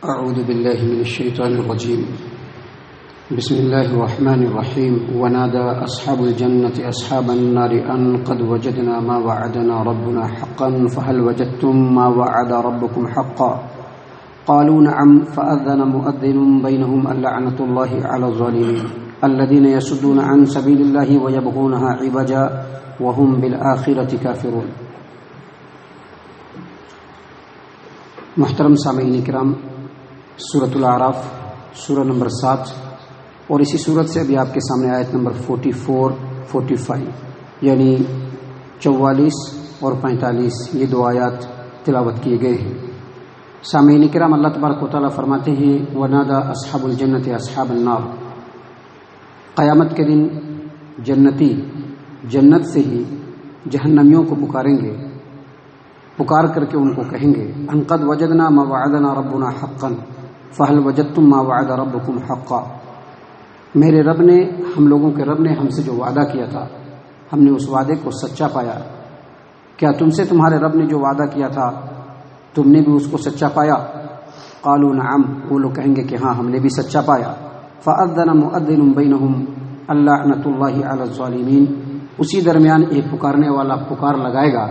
أعوذ بالله من الشيطان الرجيم. بسم الله الرحمن الرحيم. ونادى أصحاب الجنة أصحاب النار أن قد وجدنا ما وعدنا ربنا حقا فهل وجدتم ما وعد ربكم حقا قالوا نعم فأذن مؤذن بينهم اللعنة الله على الظالمين الذين يصدون عن سبيل الله ويبغونها عوجا وهم بالآخرة كافرون. محترم سامعین کرام، سورۃ الاعراف سورہ نمبر 7 اور اسی سورت سے ابھی آپ کے سامنے آیت نمبر 44-45 یعنی 44 اور 45 یہ دو آیات تلاوت کیے گئے ہیں. سامعین کرام، اللہ تبارک و تعالیٰ فرماتے ہیں وَنَادَى أَصْحَابُ الْجَنَّةِ أَصْحَابَ النَّارِ. قیامت کے دن جنتی جنت سے ہی جہنمیوں کو پکاریں گے، پکار کر کے ان کو کہیں گے ان قد وجدنا ما وعدنا ربنا حقا فهل وجدتم ما وعد ربكم حقا. میرے رب نے، ہم لوگوں کے رب نے ہم سے جو وعدہ کیا تھا ہم نے اس وعدے کو سچا پایا. کیا تم سے تمہارے رب نے جو وعدہ کیا تھا تم نے بھی اس کو سچا پایا؟ قالوا نعم، وہ لوگ کہیں گے کہ ہاں ہم نے بھی سچا پایا. فأذن مؤذن بینہم اللعنۃ اللہ علی الظالمین. اسی درمیان ایک پکارنے والا پکار لگائے گا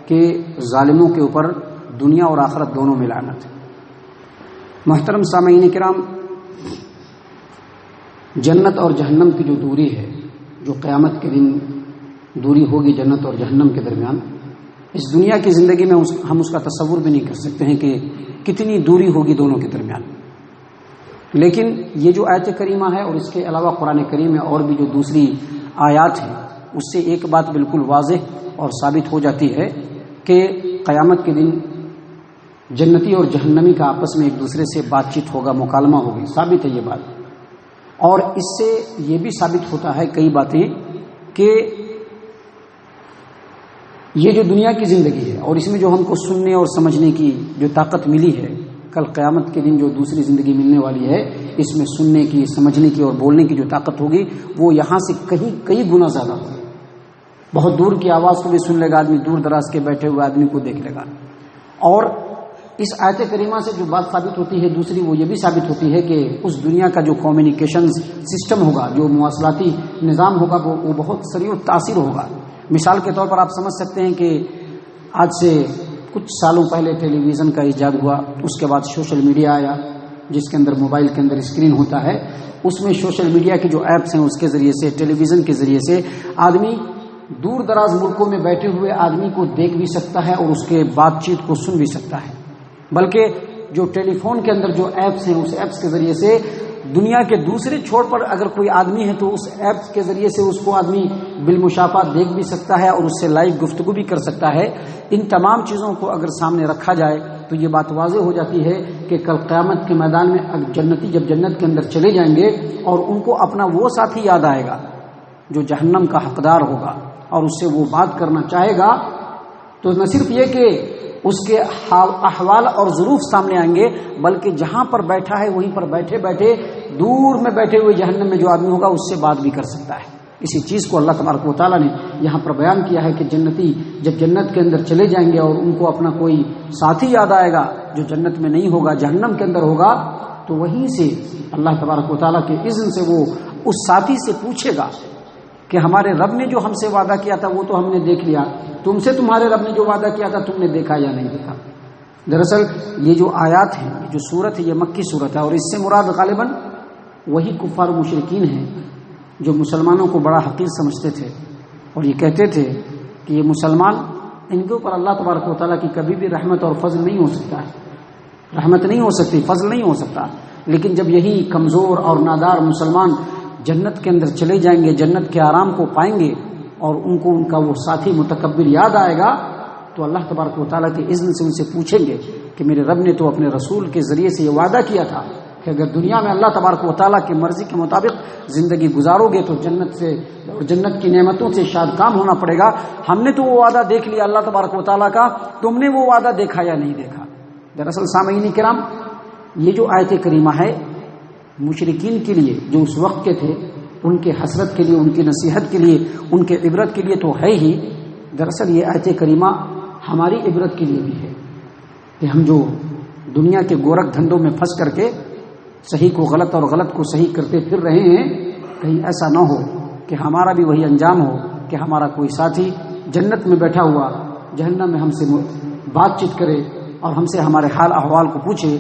کہ ظالموں کے اوپر دنیا اور آخرت دونوں میں لعنت. محترم سامعین کرام، جنت اور جہنم کی جو دوری ہے، جو قیامت کے دن دوری ہوگی جنت اور جہنم کے درمیان، اس دنیا کی زندگی میں ہم اس کا تصور بھی نہیں کر سکتے ہیں کہ کتنی دوری ہوگی دونوں کے درمیان. لیکن یہ جو آیت کریمہ ہے اور اس کے علاوہ قرآن کریم میں اور بھی جو دوسری آیات ہیں، اس سے ایک بات بالکل واضح اور ثابت ہو جاتی ہے کہ قیامت کے دن جنتی اور جہنمی کا آپس میں ایک دوسرے سے بات چیت ہوگا، مکالمہ ہوگی. ثابت ہے یہ بات. اور اس سے یہ بھی ثابت ہوتا ہے کئی باتیں کہ یہ جو دنیا کی زندگی ہے اور اس میں جو ہم کو سننے اور سمجھنے کی جو طاقت ملی ہے، کل قیامت کے دن جو دوسری زندگی ملنے والی ہے اس میں سننے کی، سمجھنے کی اور بولنے کی جو طاقت ہوگی وہ یہاں سے کئی گنا زیادہ ہوگی. بہت دور کی آواز کو بھی سن لے گا آدمی، دور دراز کے بیٹھے ہوئے آدمی کو دیکھ لے گا. اور اس آیت کریمہ سے جو بات ثابت ہوتی ہے دوسری، وہ یہ بھی ثابت ہوتی ہے کہ اس دنیا کا جو کمیونیکیشن سسٹم ہوگا، جو مواصلاتی نظام ہوگا، وہ بہت سریع تاثیر ہوگا. مثال کے طور پر آپ سمجھ سکتے ہیں کہ آج سے کچھ سالوں پہلے ٹیلی ویژن کا ایجاد ہوا، اس کے بعد سوشل میڈیا آیا جس کے اندر موبائل کے اندر اسکرین ہوتا ہے. اس میں سوشل میڈیا کے جو ایپس ہیں اس کے ذریعے سے، ٹیلی ویژن کے ذریعے سے آدمی دور دراز ملکوں میں بیٹھے ہوئے آدمی کو دیکھ بھی سکتا ہے اور اس کے بات چیت کو سن بھی سکتا ہے. بلکہ جو ٹیلی فون کے اندر جو ایپس ہیں اس ایپس کے ذریعے سے دنیا کے دوسرے چھوڑ پر اگر کوئی آدمی ہے تو اس ایپس کے ذریعے سے اس کو آدمی بالمشافہت دیکھ بھی سکتا ہے اور اس سے لائیو گفتگو بھی کر سکتا ہے. ان تمام چیزوں کو اگر سامنے رکھا جائے تو یہ بات واضح ہو جاتی ہے کہ کل قیامت کے میدان میں جنتی جب جنت کے اندر چلے جائیں گے اور ان کو اپنا وہ ساتھی یاد آئے گا جو جہنم کا حقدار ہوگا اور اس سے وہ بات کرنا چاہے گا، تو نہ صرف یہ کہ اس کے احوال اور ظروف سامنے آئیں گے بلکہ جہاں پر بیٹھا ہے وہیں پر بیٹھے بیٹھے دور میں بیٹھے ہوئے جہنم میں جو آدمی ہوگا اس سے بات بھی کر سکتا ہے. اسی چیز کو اللہ تبارک و تعالیٰ نے یہاں پر بیان کیا ہے کہ جنتی جب جنت کے اندر چلے جائیں گے اور ان کو اپنا کوئی ساتھی یاد آئے گا جو جنت میں نہیں ہوگا، جہنم کے اندر ہوگا، تو وہیں سے اللہ تبارک و تعالیٰ کے اذن سے وہ اس ساتھی سے پوچھے گا کہ ہمارے رب نے جو ہم سے وعدہ کیا تھا وہ تو ہم نے دیکھ لیا، تم سے تمہارے رب نے جو وعدہ کیا تھا تم نے دیکھا یا نہیں دیکھا. دراصل یہ جو آیات ہیں، جو صورت ہے، یہ مکی صورت ہے اور اس سے مراد غالباً وہی کفار و مشرکین ہیں جو مسلمانوں کو بڑا حقیر سمجھتے تھے اور یہ کہتے تھے کہ یہ مسلمان، ان کے اوپر اللہ تبارک و تعالیٰ کی کبھی بھی رحمت اور فضل نہیں ہو سکتا ہے، رحمت نہیں ہو سکتی، فضل نہیں ہو سکتا. لیکن جب یہی کمزور اور نادار مسلمان جنت کے اندر چلے جائیں گے، جنت کے آرام کو پائیں گے اور ان کو ان کا وہ ساتھی متکبر یاد آئے گا، تو اللہ تبارک و تعالیٰ کے اذن سے ان سے پوچھیں گے کہ میرے رب نے تو اپنے رسول کے ذریعے سے یہ وعدہ کیا تھا کہ اگر دنیا میں اللہ تبارک و تعالیٰ کی مرضی کے مطابق زندگی گزارو گے تو جنت سے اور جنت کی نعمتوں سے شاد کام ہونا پڑے گا. ہم نے تو وہ وعدہ دیکھ لیا اللہ تبارک و تعالیٰ کا، تم نے وہ وعدہ دیکھا یا نہیں دیکھا؟ دراصل سامعین کرام، یہ جو آیت کریمہ ہے مشرکین کے لیے جو اس وقت کے تھے، ان کے حسرت کے لیے، ان کی نصیحت کے لیے، ان کے عبرت کے لیے تو ہے ہی. دراصل یہ آیت کریمہ ہماری عبرت کے لیے بھی ہے کہ ہم جو دنیا کے گورکھ دھندوں میں پھنس کر کے صحیح کو غلط اور غلط کو صحیح کرتے پھر رہے ہیں، کہیں ایسا نہ ہو کہ ہمارا بھی وہی انجام ہو کہ ہمارا کوئی ساتھی جنت میں بیٹھا ہوا جہنم میں ہم سے بات چیت کرے اور ہم سے ہمارے حال احوال کو پوچھے۔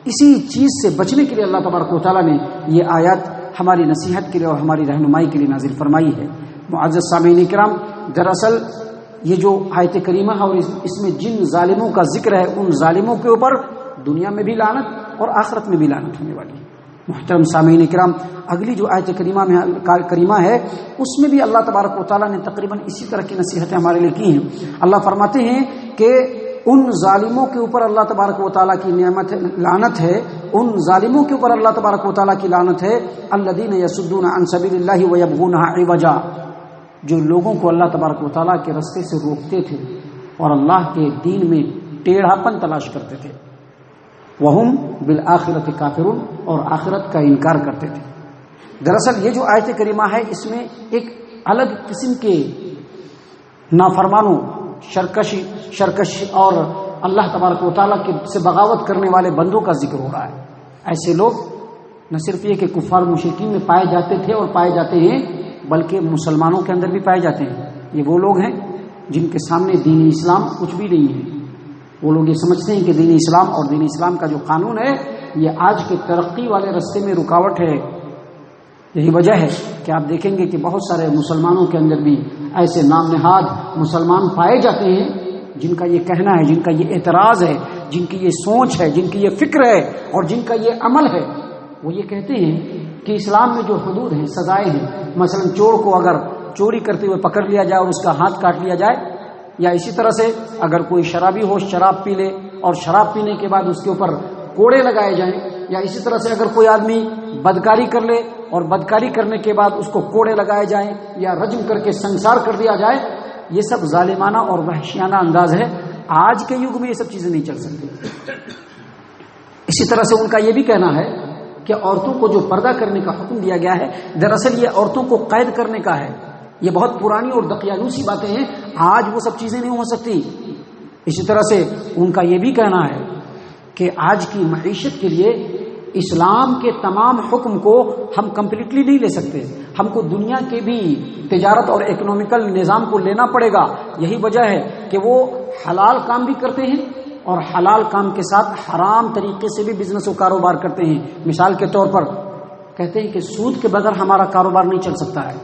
اسی چیز سے بچنے کے لیے اللہ تبارک و تعالیٰ نے یہ آیات ہماری نصیحت کے لیے اور ہماری رہنمائی کے لیے نازل فرمائی ہے۔ معزز سامعین کرام، دراصل یہ جو آیت کریمہ ہے اور اس میں جن ظالموں کا ذکر ہے، ان ظالموں کے اوپر دنیا میں بھی لعنت اور آخرت میں بھی لعنت ہونے والی ہے۔ محترم سامعین کرام، اگلی جو آیت کریمہ ہے اس میں بھی اللہ تبارک و تعالیٰ نے تقریباً اسی طرح کی نصیحتیں ہمارے لیے کی ہیں۔ اللہ فرماتے ہیں کہ ان ظالموں کے اوپر اللہ تبارک و تعالیٰ کی لعنت ہے، ان ظالموں کے اوپر اللہ تبارک و تعالیٰ کی لعنت ہے، الذین یصدون عن سبیل اللہ ویبغونہ عوجا، جو لوگوں کو اللہ تبارک و تعالیٰ کے راستے سے روکتے تھے اور اللہ کے دین میں ٹیڑھا پن تلاش کرتے تھے، وہم بالآخرۃ کافرون، اور آخرت کا انکار کرتے تھے۔ دراصل یہ جو آیت کریمہ ہے اس میں ایک الگ قسم کے نافرمانوں، شرکش اور اللہ تبارک و تعالیٰ سے بغاوت کرنے والے بندوں کا ذکر ہو رہا ہے۔ ایسے لوگ نہ صرف یہ کہ کفار مشرکین میں پائے جاتے تھے اور پائے جاتے ہیں، بلکہ مسلمانوں کے اندر بھی پائے جاتے ہیں۔ یہ وہ لوگ ہیں جن کے سامنے دین اسلام کچھ بھی نہیں ہے۔ وہ لوگ یہ سمجھتے ہیں کہ دین اسلام اور دین اسلام کا جو قانون ہے یہ آج کے ترقی والے راستے میں رکاوٹ ہے۔ یہی وجہ ہے کہ آپ دیکھیں گے کہ بہت سارے مسلمانوں کے اندر بھی ایسے نام نہاد مسلمان پائے جاتے ہیں جن کا یہ کہنا ہے، جن کا یہ اعتراض ہے، جن کی یہ سوچ ہے، جن کی یہ فکر ہے اور جن کا یہ عمل ہے، وہ یہ کہتے ہیں کہ اسلام میں جو حدود ہیں، سزائیں ہیں، مثلا چور کو اگر چوری کرتے ہوئے پکڑ لیا جائے اور اس کا ہاتھ کاٹ لیا جائے، یا اسی طرح سے اگر کوئی شرابی ہو شراب پی لے اور شراب پینے کے بعد اس کے اوپر کوڑے لگائے جائیں، یا اسی طرح سے اگر کوئی آدمی بدکاری کر لے اور بدکاری کرنے کے بعد اس کو کوڑے لگائے جائیں یا رجم کر کے سنسار کر دیا جائے، یہ سب ظالمانہ اور وحشیانہ انداز ہے۔ آج کے یگ میں یہ سب چیزیں نہیں چل سکتی۔ اسی طرح سے ان کا یہ بھی کہنا ہے کہ عورتوں کو جو پردہ کرنے کا حکم دیا گیا ہے، دراصل یہ عورتوں کو قید کرنے کا ہے۔ یہ بہت پرانی اور دقیانوسی باتیں ہیں، آج وہ سب چیزیں نہیں ہو سکتی۔ اسی طرح سے ان کا یہ بھی کہنا ہے کہ آج کی معیشت کے لیے اسلام کے تمام حکم کو ہم کمپلیٹلی نہیں لے سکتے، ہم کو دنیا کے بھی تجارت اور اکنامیکل نظام کو لینا پڑے گا۔ یہی وجہ ہے کہ وہ حلال کام بھی کرتے ہیں اور حلال کام کے ساتھ حرام طریقے سے بھی بزنس و کاروبار کرتے ہیں۔ مثال کے طور پر کہتے ہیں کہ سود کے بغیر ہمارا کاروبار نہیں چل سکتا ہے،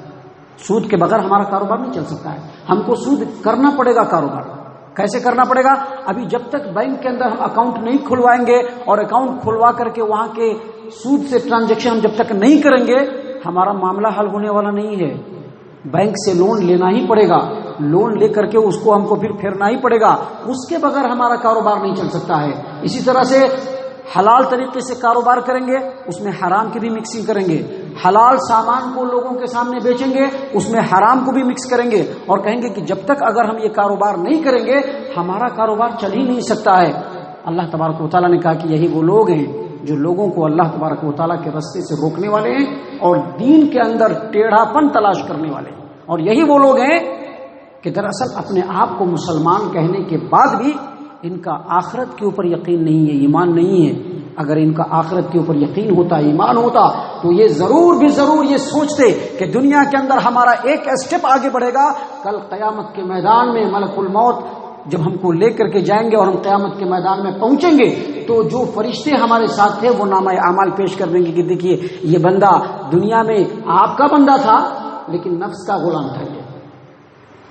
سود کے بغیر ہمارا کاروبار نہیں چل سکتا ہے، ہم کو سود کرنا پڑے گا کاروبار۔ کیسے کرنا پڑے گا؟ ابھی جب تک بینک کے اندر ہم اکاؤنٹ نہیں کھلوائیں گے اور اکاؤنٹ کھلوا کر کے وہاں کے سود سے ٹرانزیکشن ہم جب تک نہیں کریں گے، ہمارا معاملہ حل ہونے والا نہیں ہے۔ بینک سے لون لینا ہی پڑے گا، لون لے کر کے اس کو ہم کو پھر پھیرنا ہی پڑے گا، اس کے بغیر ہمارا کاروبار نہیں چل سکتا ہے۔ اسی طرح سے حلال طریقے سے کاروبار کریں گے، اس میں حرام کی بھی مکسنگ کریں گے، حلال سامان کو لوگوں کے سامنے بیچیں گے، اس میں حرام کو بھی مکس کریں گے، اور کہیں گے کہ جب تک اگر ہم یہ کاروبار نہیں کریں گے ہمارا کاروبار چل ہی نہیں سکتا ہے۔ اللہ تبارک و تعالیٰ نے کہا کہ یہی وہ لوگ ہیں جو لوگوں کو اللہ تبارک و تعالیٰ کے راستے سے روکنے والے ہیں اور دین کے اندر ٹیڑھا پن تلاش کرنے والے ہیں، اور یہی وہ لوگ ہیں کہ دراصل اپنے آپ کو مسلمان کہنے کے بعد بھی ان کا آخرت کے اوپر یقین نہیں ہے، ایمان نہیں ہے۔ اگر ان کا آخرت کے اوپر یقین ہوتا، ایمان ہوتا، تو یہ ضرور یہ سوچتے کہ دنیا کے اندر ہمارا ایک اسٹیپ آگے بڑھے گا، کل قیامت کے میدان میں ملک الموت جب ہم کو لے کر کے جائیں گے اور ہم قیامت کے میدان میں پہنچیں گے تو جو فرشتے ہمارے ساتھ تھے وہ نامہ اعمال پیش کر دیں گے کہ دیکھیے یہ بندہ دنیا میں آپ کا بندہ تھا لیکن نفس کا غلام تھا۔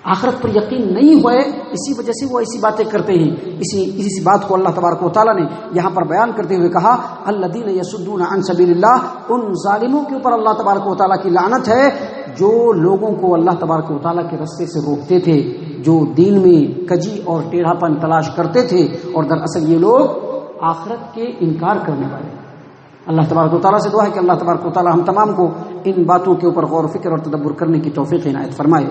آخرت پر یقین نہیں ہوئے، اسی وجہ سے وہ ایسی باتیں کرتے ہیں۔ اسی بات کو اللہ تبارک و تعالیٰ نے یہاں پر بیان کرتے ہوئے کہا الذین یصدون عن سبیل اللہ، ان ظالموں کے اوپر اللہ تبارک و تعالیٰ کی لعنت ہے جو لوگوں کو اللہ تبارک و تعالیٰ کے راستے سے روکتے تھے، جو دین میں کجی اور ٹیڑھا پن تلاش کرتے تھے، اور دراصل یہ لوگ آخرت کے انکار کرنے والے۔ اللہ تبارک و تعالیٰ سے دعا ہے کہ اللہ تبارک و تعالیٰ ہم تمام کو ان باتوں کے اوپر غور و فکر اور تدبر کرنے کی توفیق عنایت فرمائے۔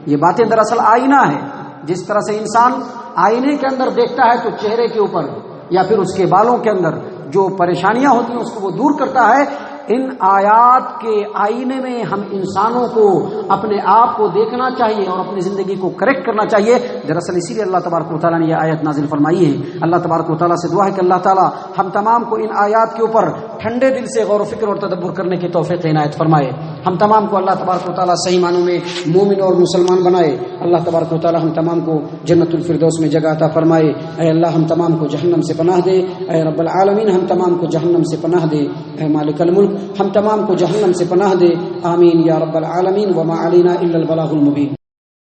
یہ باتیں دراصل آئینہ ہے، جس طرح سے انسان آئینے کے اندر دیکھتا ہے تو چہرے کے اوپر یا پھر اس کے بالوں کے اندر جو پریشانیاں ہوتی ہیں اس کو وہ دور کرتا ہے، ان آیات کے آئینے میں ہم انسانوں کو اپنے آپ کو دیکھنا چاہیے اور اپنی زندگی کو کریکٹ کرنا چاہیے. دراصل اسی لیے اللہ تبارک و تعالیٰ نے یہ آیت نازل فرمائی ہے. اللہ تبارک و تعالیٰ سے دعا ہے کہ اللہ تعالیٰ ہم تمام کو ان آیات کے اوپر ٹھنڈے دل سے غور و فکر اور تدبر کرنے کی توفیق عنایت فرمائے. ہم تمام کو اللہ تبارک و تعالیٰ صحیح معنوں میں مومن اور مسلمان بنائے. اللہ تبارک و تعالیٰ ہم تمام کو جنت الفردوس میں جگہ عطا فرمائے. اے اللہ ہم تمام کو جہنم سے پناہ دے. اے رب العالمین ہم تمام کو جہنم سے پناہ دے. اے مالک الملک ہم تمام کو جہنم سے پناہ دے. آمین یا رب العالمین. وما علینا الا البلاغ المبین.